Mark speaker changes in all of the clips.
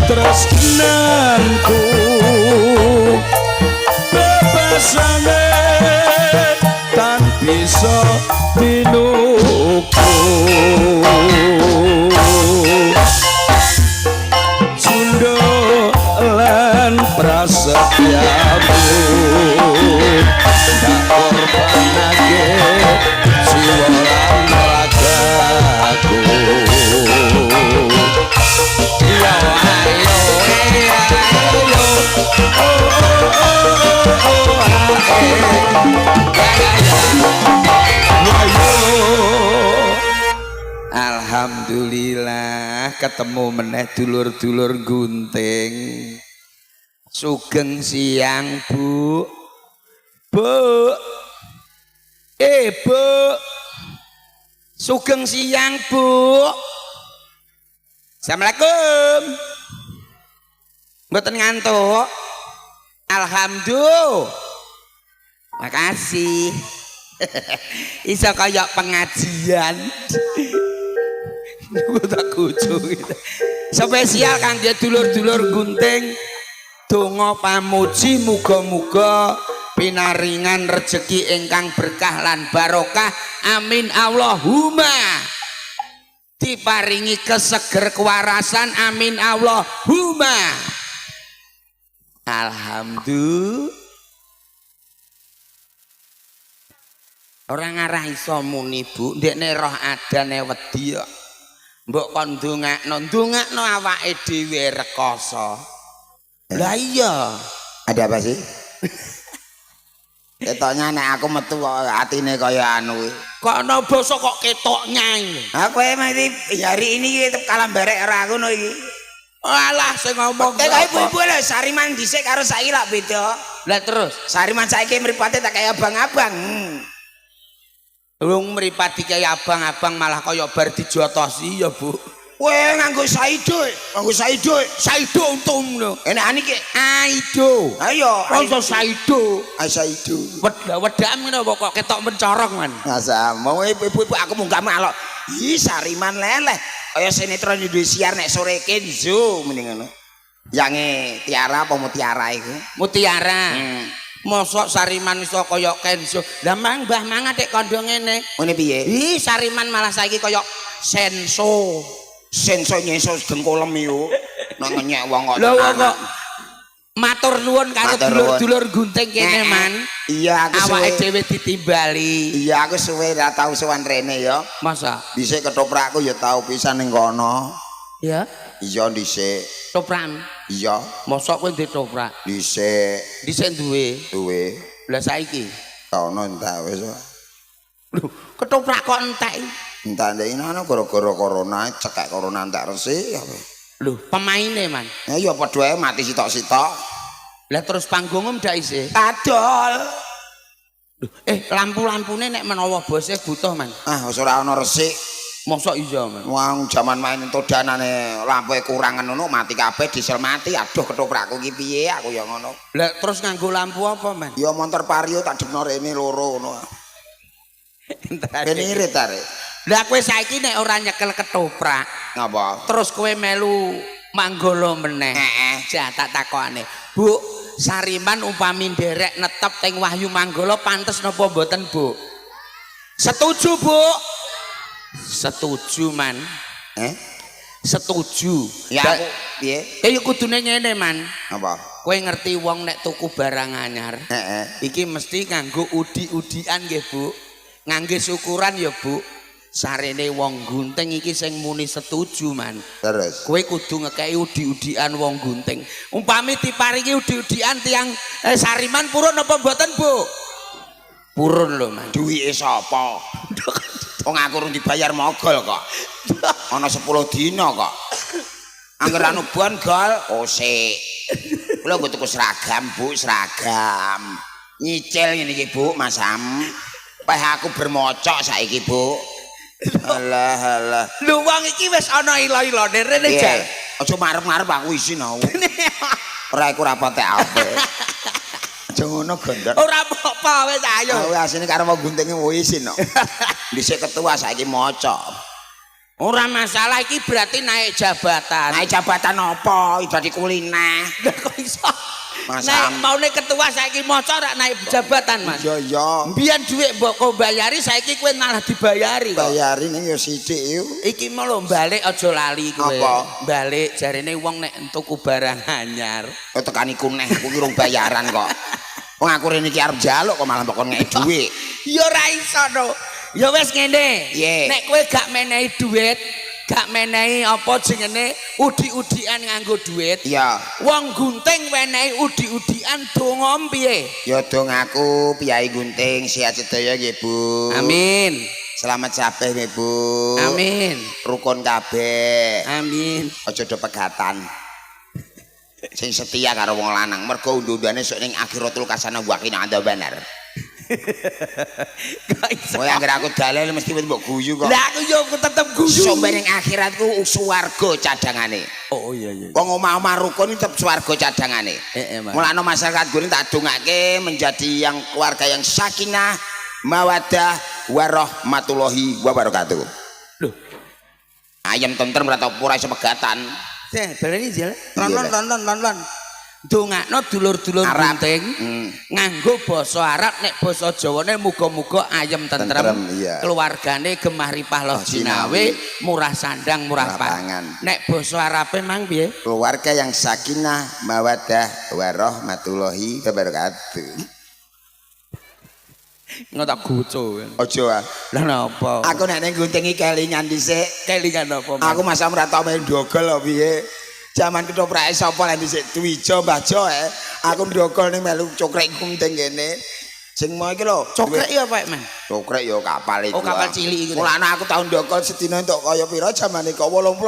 Speaker 1: tresnanku bebasane tan bisa minuku Sunda lan prasetyamu tak korbanake jiwa lan ragaku ya ayo Alhamdulillah ketemu meneh dulur-dulur gunting. Sugeng siang Bu. Bu. Bu. Sugeng siang Bu. Assalamualaikum. Mboten ngantuk. Alhamdulillah. Makasih. Iso kaya pengajian. Gue tak kucu gitu. Spesial kan dia dulur-dulur gunting. Donga pamuji muga-muga pinaringan rezeki ingkang berkah lan barokah. Amin Allahumma. Diparingi keseger kewarasan. Amin Allahumma. Alhamdulillah. Orang ngarah iso muni Bu, ndekne roh adane wedi kok. Mbok kon ndongakno awake dhewe rekoso. Lah iya.
Speaker 2: Ada apa sih? Ketoknya nek aku metu kok atine kaya anu.
Speaker 1: Kok ana basa kok ketok nyai.
Speaker 2: Aku mesti hari ini kalah barek ora ngono iki.
Speaker 1: Alah sing ngomong.
Speaker 2: Kok ibu-ibu lho Sariman dhisik karo saiki lak beda.
Speaker 1: Lah terus
Speaker 2: Sariman saiki mripate tak kaya abang-abang.
Speaker 1: Wong mripati kaya abang-abang malah kaya bar dijotosi ya Bu.
Speaker 2: Weh nganggo saido,
Speaker 1: Saido untung lho.
Speaker 2: Enakane iki
Speaker 1: Aido.
Speaker 2: ayo
Speaker 1: Rasa saido.
Speaker 2: saido.
Speaker 1: Wedam ngene kok ketok mencorong man.
Speaker 2: Masa mau ibu-ibu aku munggah malok. Ih Sariman leleh. Kaya sinetron Indonesia nek sore Kenzo mending ngono. Yange Tiara apa Mutiara iku?
Speaker 1: Mutiara. Mosok Sariman iso kaya Kenzo. Lah Mbah Manga tek kandha ngene.
Speaker 2: Ngene piye?
Speaker 1: Ih Sariman malah saiki kaya senso.
Speaker 2: Senso nyeso dengkulem yo. Nang nyek wong kok.
Speaker 1: Lho kok matur nuwun karo dulur-dulur gunting kene man.
Speaker 2: Iya aku
Speaker 1: awake dhewe ditimbali.
Speaker 2: Iya aku suwe ora tau sowan rene ya.
Speaker 1: Masa?
Speaker 2: Dhisik ketoprakku ya tau pisan ning kono.
Speaker 1: Ya.
Speaker 2: Iya dhisik.
Speaker 1: Toprak.
Speaker 2: Iya.
Speaker 1: Mosok kowe ndek toprak.
Speaker 2: Dhisik
Speaker 1: Duwe. Lah saiki
Speaker 2: ono entek wis.
Speaker 1: lho, ketoprak kok entek.
Speaker 2: Entek ndek ana gara-gara corona, cekek corona entek resik ya.
Speaker 1: Lho, pemaine man.
Speaker 2: Ya padha ae mati sitok-sitok.
Speaker 1: Lah terus panggungmu ndak isih.
Speaker 2: Kadol.
Speaker 1: Lho, lampu-lampune nek menawa bose butuh man.
Speaker 2: Ah wis ora ana resik.
Speaker 1: Mosok iya man.
Speaker 2: Wong jaman main entodanane lampuhe kurang ngono mati kabeh diesel mati. Aduh ketoprakku iki piye aku ya ngono.
Speaker 1: Lah terus nganggo lampu apa man?
Speaker 2: Ya montor Vario tak depno rene loro ngono. Ben irit arek.
Speaker 1: Lah kowe saiki nek ora nyekel ketoprak,
Speaker 2: Ngapa?
Speaker 1: terus kowe melu manggolo meneh. Ja tak takokane. Bu, Sariman upami nderek netep teng Wahyu Manggolo pantes napa mboten, Bu? Setuju, Bu. Setuju, Man. Setuju.
Speaker 2: Ya aku piye?
Speaker 1: Ya kudune ngene, Man.
Speaker 2: Apa?
Speaker 1: Kowe ngerti wong nek tuku barang anyar. Iki mesti nganggo udi-udian nggih, Bu. Ngangge syukuran ya, Bu. Sarene wong gunting iki sing muni setuju man.
Speaker 2: Terus
Speaker 1: kowe kudu ngekeki udi-udian wong gunting. Umpami diparingi udi-udian tiang Sariman purun apa mboten, Bu? Purun lho, Man.
Speaker 2: Duwike sapa? Wong aku urung dibayar mogol kok. Ana 10 dina kok. Angger anu bon gol, sik. Kula nggo tuku seragam, Bu, seragam. Nyicil ngene iki, Bu, Mas Am. Peh aku bermocok saiki, Bu. Alah.
Speaker 1: Lho wong iki wis ana ilo-ilone rene jan.
Speaker 2: Aja marep-marep aku isin aku. Ora iku rapote apik. Aja ngono gondok.
Speaker 1: Ora apa-apa wis ayo.
Speaker 2: Aku asine karo wong guntinge wis isin kok. Dhisik ketua saiki mocok.
Speaker 1: Ora masalah iki berarti naik jabatan.
Speaker 2: Naik jabatan apa? Dadi kuliner.
Speaker 1: Lah kok iso?
Speaker 2: Mas
Speaker 1: Nek maune ketua saiki maca ora naik jabatan, Mas.
Speaker 2: Iya iya.
Speaker 1: Mbiyen dhuwit mbok kok bayari saiki kowe malah dibayari kok.
Speaker 2: Bayari ning ya sithik yo.
Speaker 1: Iki mau lho balik aja lali kowe.
Speaker 2: Apa?
Speaker 1: Balik jarene wong nek tuku barang anyar.
Speaker 2: Oh tekan iku neh aku ki rung bayaran kok. Wong aku rene iki arep njaluk kok malah mbok ngeki dhuwit.
Speaker 1: Ya ora iso to. Ya wis ngene.
Speaker 2: Piye?
Speaker 1: Nek kowe gak menehi dhuwit, gak menehi apa jenenge udi-udian nganggo dhuwit.
Speaker 2: Iya.
Speaker 1: Wong gunting menehi udi-udian donga piye?
Speaker 2: Ya dong aku Piyai Gunting sehat sedaya nggih Bu.
Speaker 1: Amin.
Speaker 2: Selamat capek nggih Bu.
Speaker 1: Amin.
Speaker 2: Rukun kabeh.
Speaker 1: Amin.
Speaker 2: Aja do pegatan. Sing setia karo wong lanang mergo undu-undane sok ning akhiratul kasana waqina ada benar.
Speaker 1: Gak iso.
Speaker 2: Kowe anggere aku dalel mesti mbok guyu kok.
Speaker 1: Lah aku yo tetep guyu.
Speaker 2: Sampe ning akhiratku swarga cadangane.
Speaker 1: Oh iya iya.
Speaker 2: Wong omah-omah rukun tetep swarga cadangane.
Speaker 1: Mas.
Speaker 2: Mulane masyarakat gue tak dongake menjadi yang keluarga yang sakinah, mawaddah, warahmatullahi wabarakatuh.
Speaker 1: Loh,
Speaker 2: Ayam tentrem ora tau ora iso pegatan.
Speaker 1: sih baleni jel.
Speaker 2: Iya,
Speaker 1: Lon. Dongakno dulur-dulur
Speaker 2: Arab.
Speaker 1: gunting nganggo basa Arab nek basa Jawane muga-muga ayem tentrem,
Speaker 2: Tentrem, iya.
Speaker 1: keluargane gemah ripah loh jinawe, murah sandang murah pangan. Nek basa Arabe mang piye?
Speaker 2: Keluarga yang sakinah, mawaddah, warahmatullahi wabarakatuh.
Speaker 1: Ngotak goco.
Speaker 2: Ojo ah.
Speaker 1: Lah napa?
Speaker 2: Aku nek ning gunting iki kelingan dhisik.
Speaker 1: Kelingan apa?
Speaker 2: Aku masa ora tau main dogol lho piye. Zaman ketoprake sapa lan dhisik Dwijo Mbah Jo Aku ndogol ning melu cokrek gunting kene. Sing mau iki lho,
Speaker 1: Cokrek ya Pak Man.
Speaker 2: cokrek ya kapal iku.
Speaker 1: Oh kapal cilik iku.
Speaker 2: Mulane aku tau ndogol sedina entuk kaya pira jaman iku 80.000.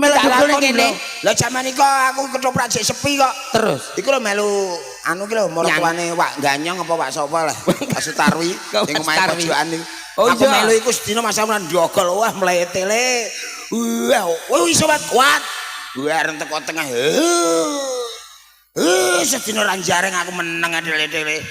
Speaker 1: Melu dogol ning kene.
Speaker 2: Lah jaman iku aku ketoprak sik sepi kok.
Speaker 1: Terus
Speaker 2: Iku lho melu anu ki lho mertuane Wak Ganyong apa Wak sapa lah. Pak Sutarwi sing omahe pojokan niku.
Speaker 1: Oh
Speaker 2: Aku
Speaker 1: iya.
Speaker 2: melu iku sedina masa ndogol wah mletele. Wah iso banget kuat. Wah arep teko tengah. Sedina ra jareng aku meneng adele-dele.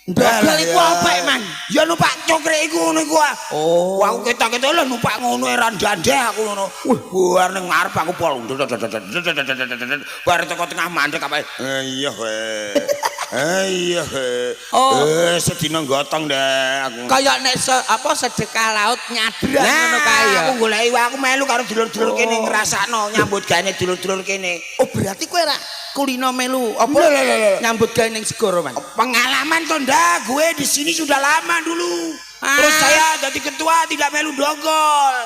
Speaker 1: Ndogol iku apa Man?
Speaker 2: Ya numpak cokrek iku ngono iku.
Speaker 1: Oh.
Speaker 2: Wah aku ketok-ketok lho numpak ngono era ndandeh aku ngono. Buar ning ngarep aku pol. Bar teko tengah mandek apa. Iya Iya.
Speaker 1: Oh.
Speaker 2: Sedina gotong deh aku.
Speaker 1: Kayak nek sedekah laut nyadran ngono kae ya.
Speaker 2: Aku goleki aku melu karo dulur-dulur kene ngrasakno nyambut gawe dulur-dulur kene.
Speaker 1: Oh berarti kowe ra kulino melu apa
Speaker 2: Lho.
Speaker 1: nyambut gawe ning segara Man.
Speaker 2: Pengalaman tuh ndak, gue di sini sudah lama dulu. Terus saya jadi ketua tidak melu dogol.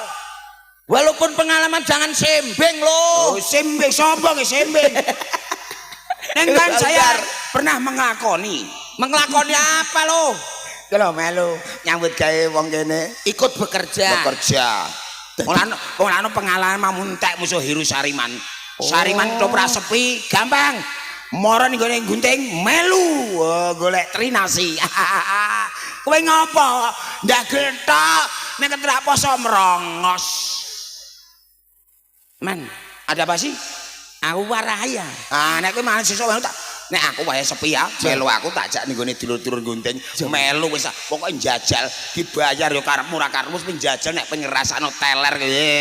Speaker 1: Walaupun pengalaman jangan sembeng loh.
Speaker 2: Oh, sembeng sombong ya sembeng. Neng kan saya pernah menglakoni.
Speaker 1: Menglakoni apa lo?
Speaker 2: Kalau melu nyambut gawe wong kene
Speaker 1: Ikut bekerja.
Speaker 2: Mulane pengalaman muntek musuh Hiru Sariman. Sariman toprak sepi gampang. Moro ning gone gunting melu golek trinasi. Kowe ngopo? Ndak getok nek ketrak poso merongos.
Speaker 1: Man,
Speaker 2: Ada apa sih?
Speaker 1: aku waraya.
Speaker 2: Nek kowe mangan sesuk tak nek aku wae sepi ya, melu aku tak jak ning gone dulur-dulur gunting. Melu wis pokoke njajal dibayar yo karepmu ra karepmu penjajal nek pengrasakno teler kowe.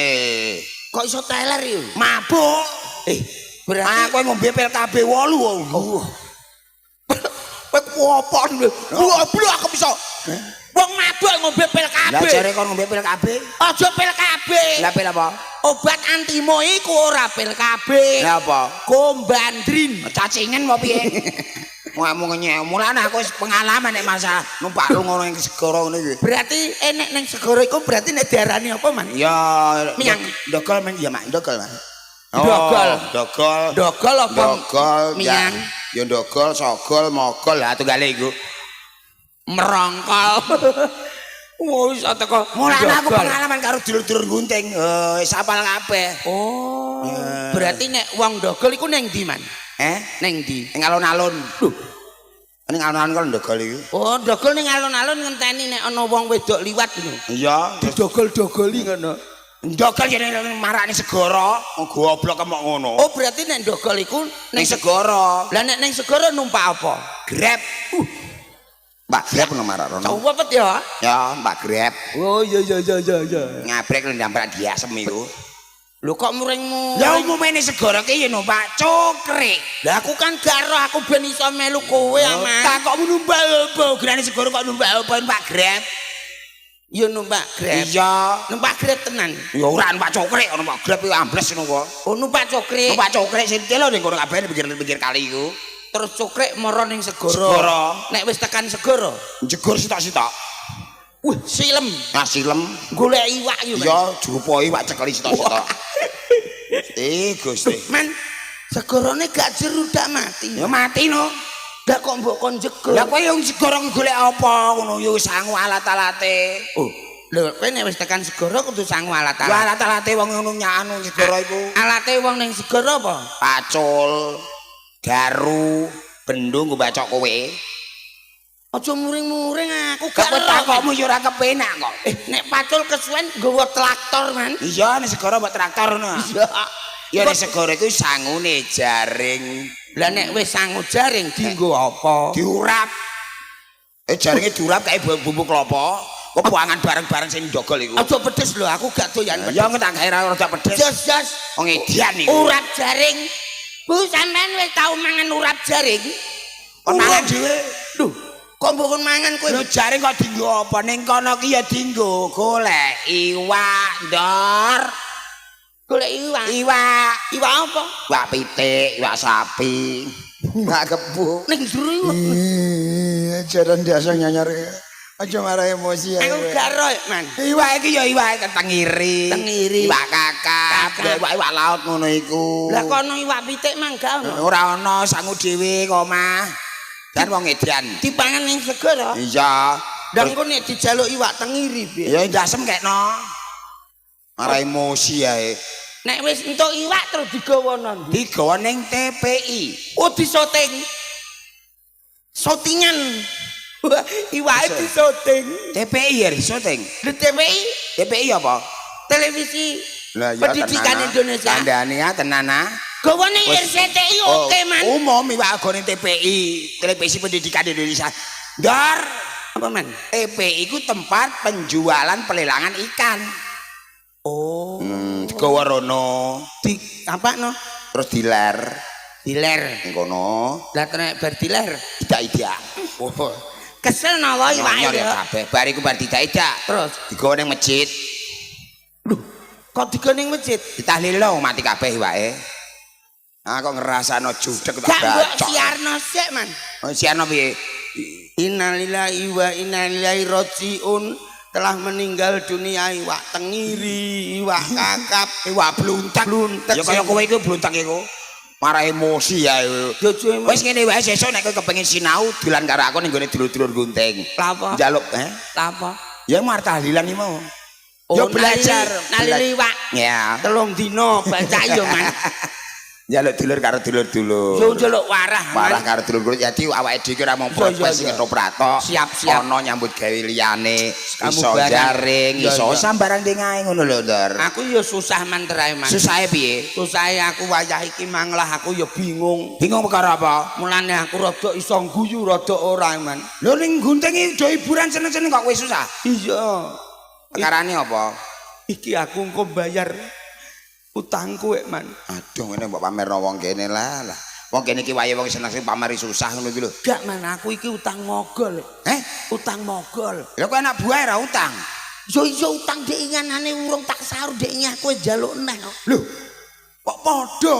Speaker 1: Kok iso teler yo?
Speaker 2: Mabuk.
Speaker 1: Berarti
Speaker 2: Kowe ngombe pil KB 8.
Speaker 1: kowe apa? Goblok aku bisa. Wong mabuk ngombe pil KB.
Speaker 2: Lah jare kon ngombe pil KB?
Speaker 1: Aja pil KB.
Speaker 2: Lah pil apa?
Speaker 1: Obat antimo iku ora pil KB.
Speaker 2: Lah apa?
Speaker 1: Kombandrin.
Speaker 2: Cacingen apa piye? Ngomong nyek, mulane aku wis pengalaman nek masa numpak lu ngono ing segara ngene iki.
Speaker 1: Berarti enek ning segara iku berarti nek diarani apa Man?
Speaker 2: Ya,
Speaker 1: Miyang.
Speaker 2: Dogol men ya mak, dogol man.
Speaker 1: Dogol.
Speaker 2: Dogol.
Speaker 1: Dogol apa?
Speaker 2: Dogol,
Speaker 1: Miyang.
Speaker 2: Ya dogol, sogol, mogol lah tunggale iku.
Speaker 1: Merongkol. Wis teko.
Speaker 2: Mulane aku pengalaman karo dulur-dulur gunting. Wis apal kabeh.
Speaker 1: Oh. Berarti nek wong dogol iku ning ndi Man? Ning ndi?
Speaker 2: Ning alun-alun. Lho. Ning alun-alun kok dogol iku.
Speaker 1: Oh, dogol ning alun-alun ngenteni nek ana wong wedok liwat ngono.
Speaker 2: Iya,
Speaker 1: Didogol-dogoli ngono.
Speaker 2: dogol yen marakne segara, goblok kemok ngono.
Speaker 1: Oh, berarti nek dogol iku
Speaker 2: Ning segara.
Speaker 1: Lah nek ning segara numpak apa?
Speaker 2: Grab. Mbak Grab nomor rono.
Speaker 1: Cepet ya.
Speaker 2: Ya, Mbak Grab.
Speaker 1: Oh iya.
Speaker 2: Ngabrek lu ndambrak diasem iku.
Speaker 1: Lho kok muring-muring.
Speaker 2: Ya umumnya ini segara ki ya numpak cokrik.
Speaker 1: Lah aku kan gak roh aku ben iso melu kowe aman.
Speaker 2: Tak kok numpak apa? Gerane segara kok numpak apa Mbak Grab?
Speaker 1: Ya numpak Grab.
Speaker 2: Iya.
Speaker 1: Numpak Grab tenan.
Speaker 2: Ya ora numpak cokrik, numpak Grab iku ambles ngono kok.
Speaker 1: Oh numpak cokrik.
Speaker 2: Numpak cokrik sing telo ning kono kabeh pinggir kali iku.
Speaker 1: Terus cokrik mara ning segara.
Speaker 2: Segara.
Speaker 1: Nek wis tekan segara,
Speaker 2: Jegur sitok-sitok.
Speaker 1: wih silem.
Speaker 2: Nah silem.
Speaker 1: Golek iwak yo.
Speaker 2: Iya, jupo iwak cekeli sitok-sitok. Gusti.
Speaker 1: Man, segarane gak jeru dak mati.
Speaker 2: Ya mati no.
Speaker 1: Lah kok mbok kon jegur.
Speaker 2: Lah kowe yang segara golek apa ngono ya sangu alat-alate.
Speaker 1: Oh, lho kowe nek wis tekan segara kudu sangu alat-alat.
Speaker 2: Ya alat-alate wong ngono nyanu segara iku.
Speaker 1: Alate wong ning segara apa?
Speaker 2: Pacul, garu, bendung nggo bacok kowe.
Speaker 1: Aja muring-muring aku
Speaker 2: Gak
Speaker 1: gak
Speaker 2: takokmu ya ora kepenak kok.
Speaker 1: nek pacul kesuwen nggawa traktor, Man.
Speaker 2: Iya nek segara mbok traktor ngono.
Speaker 1: Iya.
Speaker 2: Ya nek segara iku sangune jaring.
Speaker 1: Lah nek wis sangu jaring dienggo apa?
Speaker 2: Diurap. Jaringe diurap kae bumbu klopo. Kok buangan bareng-bareng sing njogol iku.
Speaker 1: Aja pedes lho, aku gak doyan pedes.
Speaker 2: Ya ngetak gawe rada pedes.
Speaker 1: Jas.
Speaker 2: Wong edian iku.
Speaker 1: Urap jaring. Bu sampean wis tau mangan urap jaring?
Speaker 2: Kon mangan dhewe.
Speaker 1: Lho, kok mbok kon mangan kowe?
Speaker 2: Lho jaring kok dienggo apa ning kono ki ya dienggo golek iwak ndor.
Speaker 1: Golek iwak.
Speaker 2: Iwak.
Speaker 1: Iwak apa?
Speaker 2: Iwak pitik, iwak sapi. Iwak kebo.
Speaker 1: Ning jero iwak.
Speaker 2: Jaran biasa nyanyar. Aja marah emosi ya.
Speaker 1: Aku gak roh, Man.
Speaker 2: Iwak iki ya iwak tengiri.
Speaker 1: Tengiri.
Speaker 2: Iwak kakap, iwak laut ngono iku.
Speaker 1: Lah kono iwak pitik mang gak ono.
Speaker 2: Ora ono sangu dhewe kok mah. Dan wong edian.
Speaker 1: Dipangan ning segara.
Speaker 2: Iya.
Speaker 1: Lah engko nek dijaluk iwak tengiri piye?
Speaker 2: Ya ndasem kekno. Marah emosi ae.
Speaker 1: Nek wis entuk iwak terus digawa nang ndi?
Speaker 2: Digawa ning TPI.
Speaker 1: Oh disoting. Sotingan. Iwake disoting.
Speaker 2: TPI ya syuting.
Speaker 1: Di TPI
Speaker 2: TPI apa?
Speaker 1: televisi
Speaker 2: Lah ya
Speaker 1: pendidikan Indonesia.
Speaker 2: Kandhane ya tenana.
Speaker 1: Gawa ning RCTI oke, Man.
Speaker 2: Umum iwak gone TPI, Televisi Pendidikan Indonesia. Dar
Speaker 1: Apa, Man?
Speaker 2: TPI ku tempat penjualan pelelangan ikan.
Speaker 1: Oh.
Speaker 2: Digawa rono,
Speaker 1: Di apa no?
Speaker 2: terus diler.
Speaker 1: Diler.
Speaker 2: Ning kono
Speaker 1: Lah tenek bar diler.
Speaker 2: tidak.
Speaker 1: Oh. Kesel no wae
Speaker 2: Nyor
Speaker 1: wae.
Speaker 2: ya kabeh. Bariku bar tidak.
Speaker 1: Terus
Speaker 2: Digawa ning masjid.
Speaker 1: kok digo ning masjid?
Speaker 2: Ditahlil lo mati kabeh iwake. Ah kok ngrasano judeg tak
Speaker 1: Gak mbok
Speaker 2: bacok.
Speaker 1: siarno sik, Man.
Speaker 2: Oh siarno piye?
Speaker 1: Innalillahi wa inna ilaihi rajiun. Telah meninggal dunia iwak tengiri, iwak kakap,
Speaker 2: Iwak bluntak. Ya kaya kowe iku bluntak iku. Marah emosi ya.
Speaker 1: Jojo
Speaker 2: Wis ngene wae sesuk nek kowe kepengin sinau dolan karo aku ning gone dulur-dulur gunting.
Speaker 1: Lapa?
Speaker 2: Njaluk,
Speaker 1: Lapa?
Speaker 2: Ya mar tahlilan iki mau.
Speaker 1: Oh,
Speaker 2: Ya belajar.
Speaker 1: nalili iwak.
Speaker 2: Ya.
Speaker 1: 3 dina baca yo, Man.
Speaker 2: Njaluk dulur karo dulur-dulur.
Speaker 1: Yo njaluk warah,
Speaker 2: Parah
Speaker 1: Man.
Speaker 2: karo dulur-dulur. Jadi awake dhewe ora mau
Speaker 1: Iya,
Speaker 2: profesi
Speaker 1: iya.
Speaker 2: ketoprak tok.
Speaker 1: Siap-siap.
Speaker 2: Ono nyambut gawe liyane,
Speaker 1: Kamu
Speaker 2: iso
Speaker 1: barang.
Speaker 2: jaring,
Speaker 1: Iya,
Speaker 2: iso
Speaker 1: iya.
Speaker 2: sambarang dengae ngono lho, Ndor.
Speaker 1: Aku yo susah manterae, Man.
Speaker 2: Susahe piye?
Speaker 1: Susahe aku wayah iki manglah aku yo bingung.
Speaker 2: Bingung perkara apa?
Speaker 1: Mulane aku rada iso guyu rada ora, Man.
Speaker 2: Lho ning gunting iki do hiburan seneng-seneng kok kowe susah.
Speaker 1: Iya.
Speaker 2: Perkarane apa?
Speaker 1: Iki aku engko bayar utangku, Man.
Speaker 2: Aduh ngene mbok pamerno wong kene lah. Wong kene iki wayahe wong seneng sing pameri susah ngono iki lho.
Speaker 1: Gak, Man, aku iki utang mogol. Utang mogol.
Speaker 2: Lha kok anak buah ora utang.
Speaker 1: Yo iya utang dhek nganane urung tak sahur dhek aku njaluk neh.
Speaker 2: Lho. Kok padha?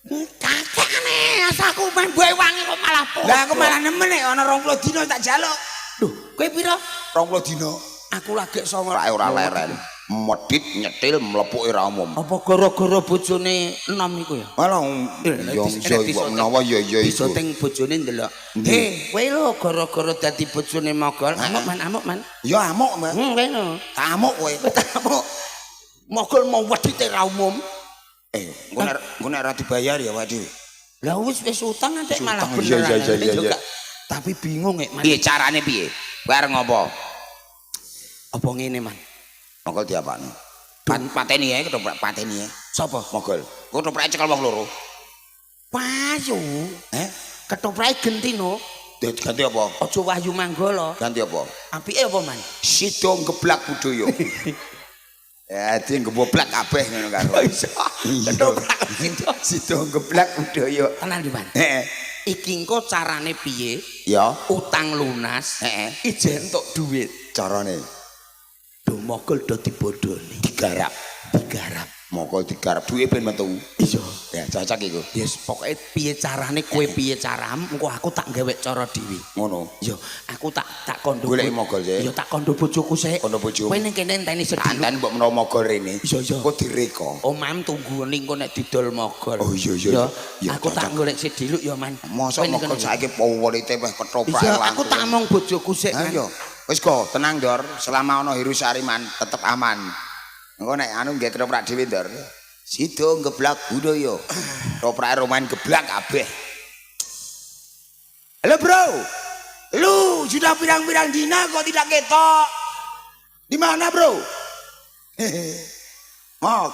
Speaker 1: Kakekane asaku main buah wangi kok malah padha.
Speaker 2: Lah aku malah nemen nek ana 20 dina tak jaluk.
Speaker 1: Lho, kowe pira?
Speaker 2: 20 dina.
Speaker 1: Aku lagi songo.
Speaker 2: Ora ora leren. Medit nyetil mlepuke ra umum.
Speaker 1: Apa gara-gara bojone enom iku ya?
Speaker 2: Malah yo iso kok menawa yo
Speaker 1: Bisa
Speaker 2: iso.
Speaker 1: teng bojone ndelok. He, kowe lho gara-gara dadi bojone mogol, amuk man.
Speaker 2: Yo amuk, Mas.
Speaker 1: Kowe lho.
Speaker 2: Tak amuk kowe.
Speaker 1: Amuk. Mogol mau wedite ra umum.
Speaker 2: Engko nek ora dibayar ya waduh.
Speaker 1: Lah wis utang antek malah
Speaker 2: Utang, iya,
Speaker 1: beneran.
Speaker 2: iya, iya,
Speaker 1: Juga.
Speaker 2: iya.
Speaker 1: Tapi bingung Man.
Speaker 2: Piye carane piye? Bareng apa?
Speaker 1: Apa ngene, Man?
Speaker 2: Mogol diapakno? Pateni ae ketoprak pateni ae.
Speaker 1: Sapa?
Speaker 2: Mogol. Ketoprak cekel wong loro.
Speaker 1: Payu.
Speaker 2: Eh?
Speaker 1: Ketoprake gentino.
Speaker 2: Ganti apa?
Speaker 1: Aja Wahyu Manggala.
Speaker 2: Ganti apa?
Speaker 1: Apike apa, Man?
Speaker 2: Sida geblak budaya. Ya, di ngeblak kabeh ngono karo.
Speaker 1: Iso. Ketoprak.
Speaker 2: Sida geblak budaya.
Speaker 1: Tenan iki, Man.
Speaker 2: Heeh.
Speaker 1: Iki engko carane piye?
Speaker 2: Ya,
Speaker 1: Utang lunas.
Speaker 2: heeh.
Speaker 1: Ijen entuk dhuwit.
Speaker 2: Carane
Speaker 1: Do mogol do dibodoni.
Speaker 2: digarap.
Speaker 1: Digarap.
Speaker 2: Moko digarap duwe ben metu.
Speaker 1: Iya.
Speaker 2: Ya, cocok iku.
Speaker 1: Yes, pokoke piye carane kowe piye caramu, engko aku tak gawe cara dhewe.
Speaker 2: Ngono.
Speaker 1: Yo, aku tak kondo.
Speaker 2: Goleki mogol sik.
Speaker 1: Yo tak kondo bojoku sik.
Speaker 2: Kondo bojomu.
Speaker 1: Kowe ning kene enteni sedih.
Speaker 2: Tanten mbok menawa mogol rene.
Speaker 1: Iya, iya.
Speaker 2: Kok direka.
Speaker 1: Omam tunggu ning kok nek didol mogol.
Speaker 2: Oh, iya, iya.
Speaker 1: Yo,
Speaker 2: Ya,
Speaker 1: aku tak
Speaker 2: cocok.
Speaker 1: golek sediluk yo, Man.
Speaker 2: Mosok
Speaker 1: Kowe ning
Speaker 2: mogol
Speaker 1: kene.
Speaker 2: saiki powolite wis ketoprak
Speaker 1: Iya,
Speaker 2: langsung.
Speaker 1: aku tak omong bojoku sik. Man.
Speaker 2: Ayo. Wis kok, tenang, Dor. Selama ana Hiru Sariman tetep aman. Engko nek anu nggih ketoprak dhewe, Dor. Sida geblak budaya. Ketoprak romain geblak kabeh. Halo, Bro. Lu sudah pirang-pirang dina kok tidak ketok? Di mana, Bro? Hehe. Mau